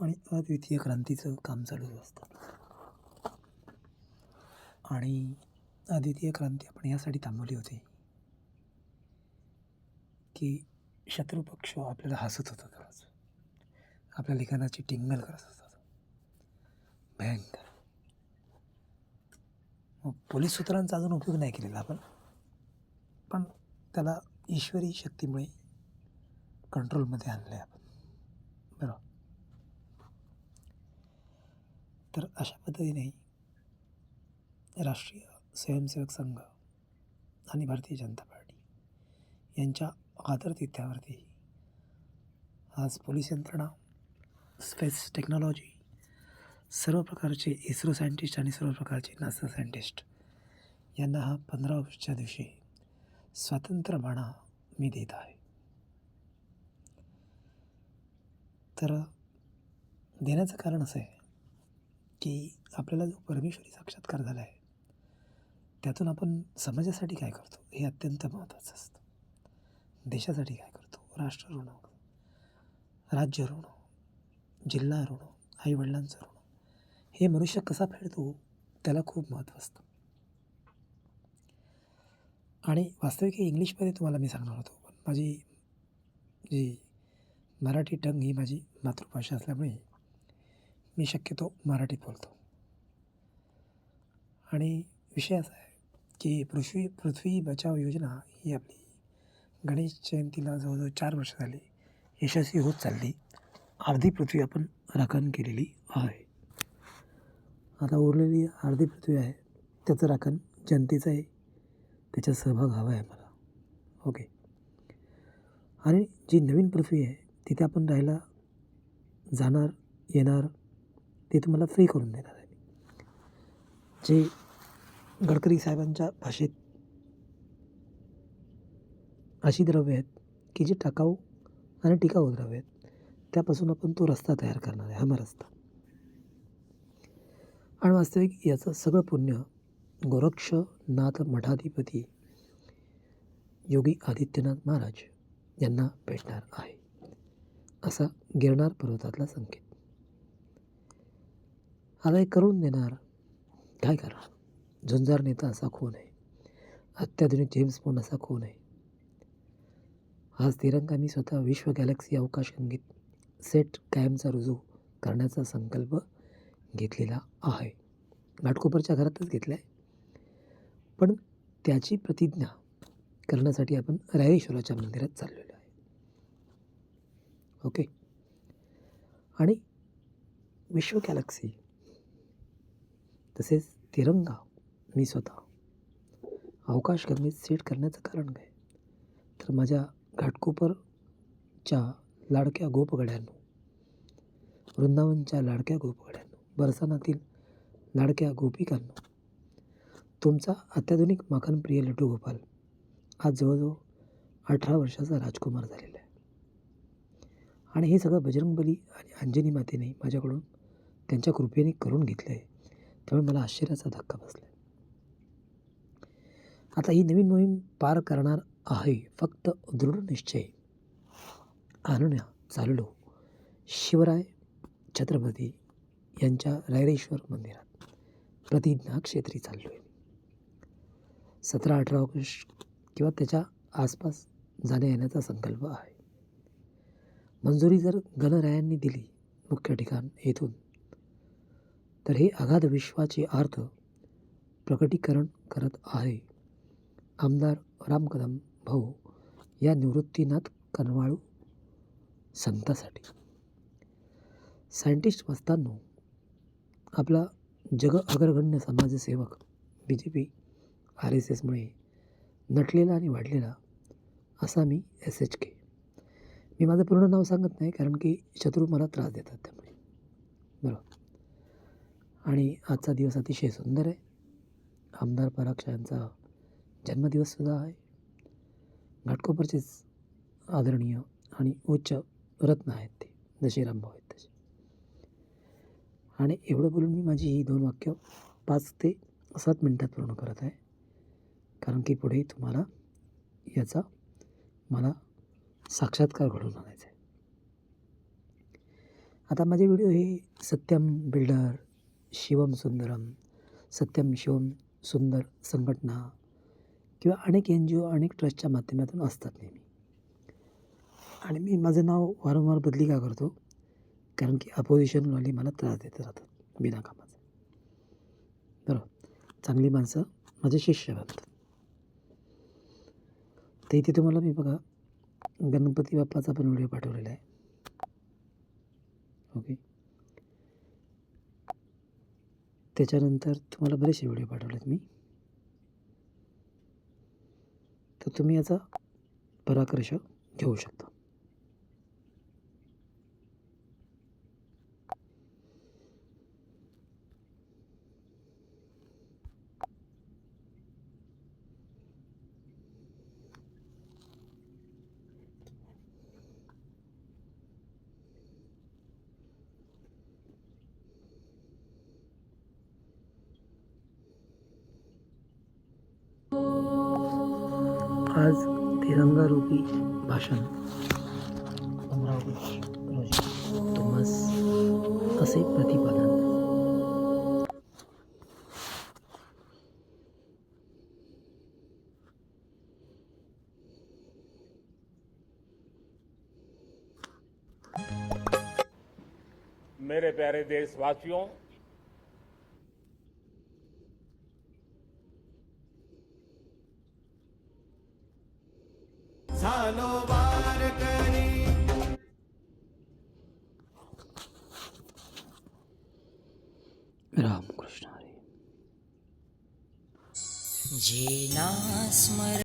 आणि अद्वितीय क्रांतीचं काम चालू असतं. आणि अद्वितीय क्रांती आपण यासाठी थांबवली होती की शत्रुपक्ष आपल्याला हसत होता दररोज, आपल्या लिखाणाची टिंगल करत होता भयंकर. मग पोलीस सूत्रांचा अजून उपयोग नाही केलेला आपण, पण त्याला ईश्वरी शक्तीमुळे कंट्रोलमध्ये आणलं आहे आपण, बरोबर. तर अशा पद्धतीने राष्ट्रीय स्वयंसेवक संघ आणि भारतीय जनता पार्टी यांच्या आदरातिथ्यावरती आज पोलीस यंत्रणा, स्पेस टेक्नॉलॉजी, सर्व प्रकारचे इस्रो सायंटिस्ट आणि सर्व प्रकारचे नासा सायंटिस्ट यांना हा 15 ऑगस्टच्या दिवशी स्वातंत्र्य बाणा मी देत आहे. तर देण्याचं कारण असं आहे की आपल्याला जो परमेश्वरी साक्षात्कार झाला आहे त्यातून आपण समाजासाठी काय करतो हे अत्यंत महत्त्वाचं असतं. देशासाठी काय करतो, राष्ट्र ऋण, राज्य ऋण, जिल्हा ऋण, आईवडिलांचं ऋण, हे मनुष्य कसा फेडतो त्याला खूप महत्त्व असतं. आणि वास्तविक हे इंग्लिशमध्ये तुम्हाला मी सांगणार होतो, पण माझी जी मराठी टंग ही माझी मातृभाषा असल्यामुळे मी शक्यतो मराठीत बोलतो. आणि विषय असा आहे की पृथ्वी बचाव योजना ही आपली गणेश जयंतीला जवळजवळ 4 वर्ष झाली यशस्वी होत चालली. अर्धी पृथ्वी आपण राखण केलेली आहे. आता उरलेली अर्धी पृथ्वी आहे त्याचं राखण जनतेचं आहे, त्याचा सहभाग हवा आहे मला. ओके. आणि जी नवीन पृथ्वी आहे तिथे आपण राहायला जाणार येणार ते तुम्हाला फ्री करून देणार आहे. जे गडकरी साहेबांच्या भाषेत अशी द्रव्य आहेत की जे टाकाऊ आणि टिकाऊ द्रव्य आहेत, त्यापासून आपण तो रस्ता तयार करणार आहे, हा रस्ता. आणि वास्तविक याचं सगळं पुण्य गोरक्षनाथ मठाधिपती योगी आदित्यनाथ महाराज यांना भेटणार आहे, असा गिरनार पर्वतातला संकेत. आता हे करून देणार काय करणार? झुंजार नेता असा कोण आहे? अत्याधुनिक जेम्स बॉन्ड असा कोण आहे? आज तिरंगा मी स्वतः विश्व गॅलेक्सी अवकाश गंगेत सेट कायमचा रुजू करण्याचा संकल्प घेतलेला आहे. घाटकोपरच्या घरातच घेतला आहे, पण त्याची प्रतिज्ञा करण्यासाठी आपण रायरेश्वराच्या मंदिरात चाललेलो आहे. ओके. आणि विश्व गॅलेक्सी तसेच तिरंगा मी स्वतः अवकाश गंगेत सेट करण्याचं कारण काय? तर माझ्या घाटकोपरच्या लाडक्या गोपगड्यांनो, वृंदावनच्या लाडक्या गोपगड्यांनो, बरसानातील लाडक्या गोपिकांनो, तुमचा अत्याधुनिक माखनप्रिय लड्डू गोपाल आज जवळजवळ 18 वर्षाचा राजकुमार झालेला आहे. आणि हे सगळं बजरंगबली आणि अंजनी मातेने माझ्याकडून त्यांच्या कृपेने करून घेतलं आहे. त्यामुळे मला आश्चर्याचा धक्का बसला आहे. आता ही नवीन मोहीम पार करणार आहे. फक्त दृढ निश्चय आणण्या चाललो शिवराय छत्रपती यांच्या रायरेश्वर मंदिरात प्रतिज्ञा क्षेत्री चाललो आहे. 17-18 ऑगस्ट किंवा त्याच्या आसपास जाण्या येण्याचा संकल्प आहे. मंजुरी जर गणरायांनी दिली मुख्य ठिकाण येथून, तर हे अगाध विश्वाचे अर्थ प्रकटीकरण करत आहे आमदार राम कदम भाऊ या निवृत्तीनाथ कनवाळू संतासाठी. सायंटिस्ट मस्तांनो, आपला जग अग्रगण्य समाजसेवक BJP RSSमुळे नटलेला आणि वाढलेला असा मी SHK. मी माझं पूर्ण नाव सांगत नाही कारण की शत्रू मला त्रास देतात त्यामुळे, बरोबर. आणि आजचा दिवस अतिशय सुंदर आहे. आमदार पराग यांचा जन्मदिवससुद्धा आहे. घाटकोपरचेच आदरणीय आणि उच्च रत्न आहेत ते, जसे रामभाऊ आहेत तसे. आणि एवढं बोलून मी माझी ही 2 वाक्य 5 ते 7 मिनटात पूर्ण करत आहे, कारण की पुढे तुम्हाला याचा मला साक्षात्कार घडवून आणायचा आहे. आता माझे व्हिडिओ हे सत्यम बिल्डर, शिवम सुंदरम, सत्यम शिवम सुंदर संघटना किंवा अनेक NGO, अनेक ट्रस्टच्या माध्यमातून असतात नेहमी. आणि मी माझं नाव वारंवार बदली का करतो? कारण की अपोजिशनवाले मला त्रास देत राहतात बिनाकामाचा. बरोबर. चांगली माणसं माझे शिष्य बनतात. तर इथे तुम्हाला मी बघा गणपती बाप्पाचा पण व्हिडिओ पाठवलेला आहे. ओके. त्याच्यानंतर तुम्हाला बरेचसे व्हिडिओ पाठवलेत मी. तर तुम्ही याचा परामर्श घेऊ शकता. आज तिरंगारूपी भाषण 15 ऑगस्ट रोजी तुम्हास असे प्रतिपादन. मेरे प्यारे देशवासियों, झालो वारकरी रामकृष्ण हरी. जेना स्मर